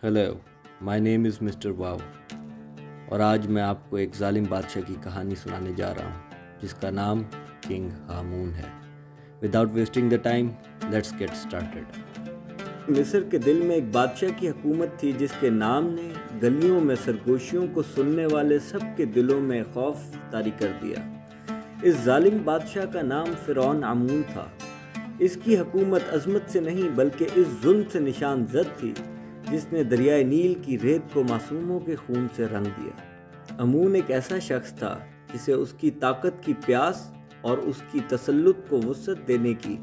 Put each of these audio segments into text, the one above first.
Hello, my name is mister वाव और आज मैं आपको एक ज़ालिम बादशाह की कहानी सुनाने जा रहा हूँ जिसका नाम किंग हामून है। Without wasting the time, let's get started. मिस्र के दिल में एक बादशाह की हुकूमत थी जिसके नाम ने गलियों में सरगोशियों को सुनने वाले सबके दिलों में खौफ तारी कर दिया। इस ज़ालिम बादशाह का नाम फ़िरौन आमून था। इसकी हुकूमत अज़मत से नहीं बल्कि इस जुल्म से निशान ज़द थी जिसने दरियाए नील की रेत को मासूमों के खून से रंग दिया। अमून एक ऐसा शख्स था जिसे उसकी ताकत की प्यास और उसकी तसल्लुत को वुसअत देने की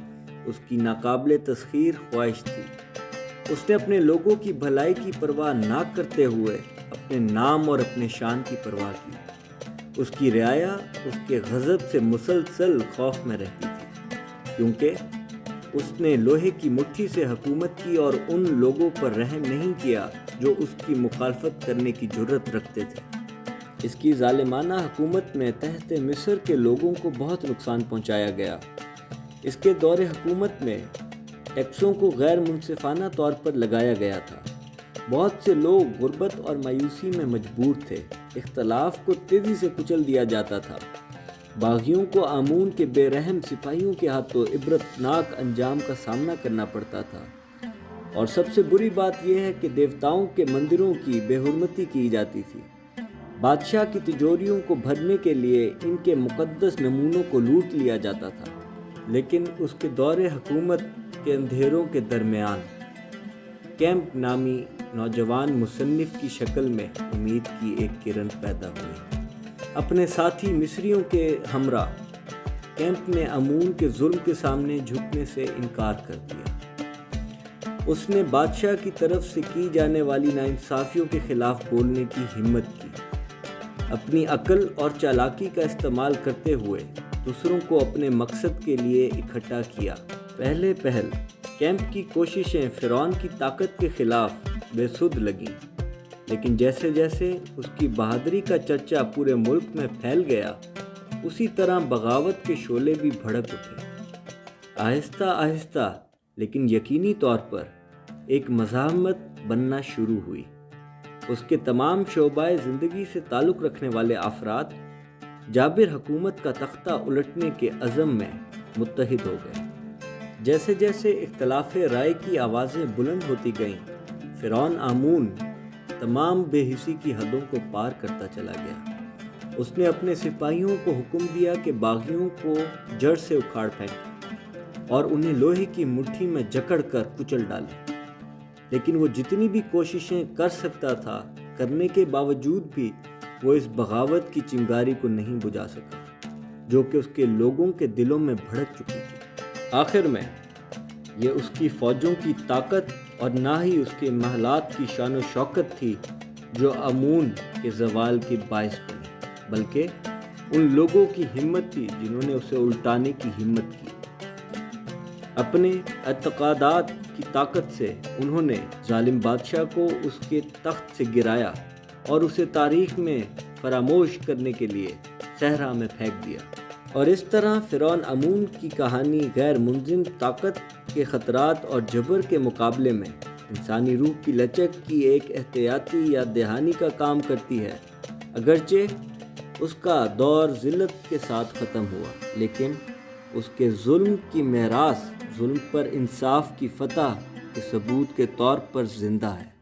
उसकी नाकाबिले तस्खीर ख्वाहिश थी। उसने अपने लोगों की भलाई की परवाह ना करते हुए अपने नाम और अपने शान की परवाह की। उसकी रियाया उसके गज़ब से मुसलसल खौफ में रहती थी क्योंकि उसने लोहे की मुट्ठी से हुकूमत की और उन लोगों पर रहम नहीं किया जो उसकी मुखालफत करने की जुर्रत रखते थे। इसकी ज़ालिमाना हुकूमत में तहत मिस्र के लोगों को बहुत नुकसान पहुंचाया गया। इसके दौरे हुकूमत में टैक्सों को गैर मुनसिफाना तौर पर लगाया गया था। बहुत से लोग गुर्बत और मायूसी में मजबूर थे। इख्तलाफ को तेज़ी से कुचल दिया जाता था। बागियों को आमून के बेरहम सिपाहियों के हाथों इबरतनाक अंजाम का सामना करना पड़ता था। और सबसे बुरी बात यह है कि देवताओं के मंदिरों की बेहुरमती की जाती थी। बादशाह की तिजोरियों को भरने के लिए इनके मुकद्दस नमूनों को लूट लिया जाता था। लेकिन उसके दौरे हुकूमत के अंधेरों के दरमियान कैंप नामी नौजवान मुसन्निफ की शक्ल में उम्मीद की एक किरण पैदा हुई। अपने साथी मिस्रियों के हमरा कैंप ने अमून के जुल्म के सामने झुकने से इनकार कर दिया। उसने बादशाह की तरफ से की जाने वाली नाइंसाफियों के खिलाफ बोलने की हिम्मत की। अपनी अक्ल और चालाकी का इस्तेमाल करते हुए दूसरों को अपने मकसद के लिए इकट्ठा किया। पहले पहल कैंप की कोशिशें फ़िरौन की ताकत के खिलाफ बेसुध लगीं, लेकिन जैसे जैसे उसकी बहादुरी का चर्चा पूरे मुल्क में फैल गया, उसी तरह बगावत के शोले भी भड़क उठे। आहिस्ता आहिस्ता लेकिन यकीनी तौर पर एक मज़ाहमत बनना शुरू हुई। उसके तमाम शोबाए ज़िंदगी से ताल्लुक़ रखने वाले अफराद जाबिर हुकूमत का तख्ता उलटने के अज़म में मुत्तहिद हो गए। जैसे जैसे इख्तलाफ़ राय की आवाज़ें बुलंद होती गईं, फ़िरौन आमून तमाम बेहिसी की हदों को पार करता चला गया। उसने अपने सिपाहियों को हुक्म दिया कि बागियों को जड़ से उखाड़ फेंकें और उन्हें लोहे की मुट्ठी में जकड़ कर कुचल डालें। लेकिन वो जितनी भी कोशिशें कर सकता था, करने के बावजूद भी वो इस बगावत की चिंगारी को नहीं बुझा सका जो कि उसके लोगों के दिलों में भड़क चुकी थी। आखिर में ये उसकी फ़ौजों की ताकत और ना ही उसके महलात की शान व शौकत थी जो अमून के ज़वाल की बाइस बनी, बल्कि उन लोगों की हिम्मत थी जिन्होंने उसे उल्टाने की हिम्मत की। अपने एतक़ादात की ताकत से उन्होंने ज़ालिम बादशाह को उसके तख्त से गिराया और उसे तारीख़ में फरामोश करने के लिए सहरा में फेंक दिया। और इस तरह फ़िरौन आमून की कहानी गैर मुंज़िम ताकत के ख़तरात और जबर के मुकाबले में इंसानी रूह की लचक की एक एहतियाती या दहानी का काम करती है। अगरचे उसका दौर ज़िल्लत के साथ ख़त्म हुआ, लेकिन उसके जुल्म की मेरास जुल्म पर इंसाफ की फ़तह के सबूत के तौर पर ज़िंदा है।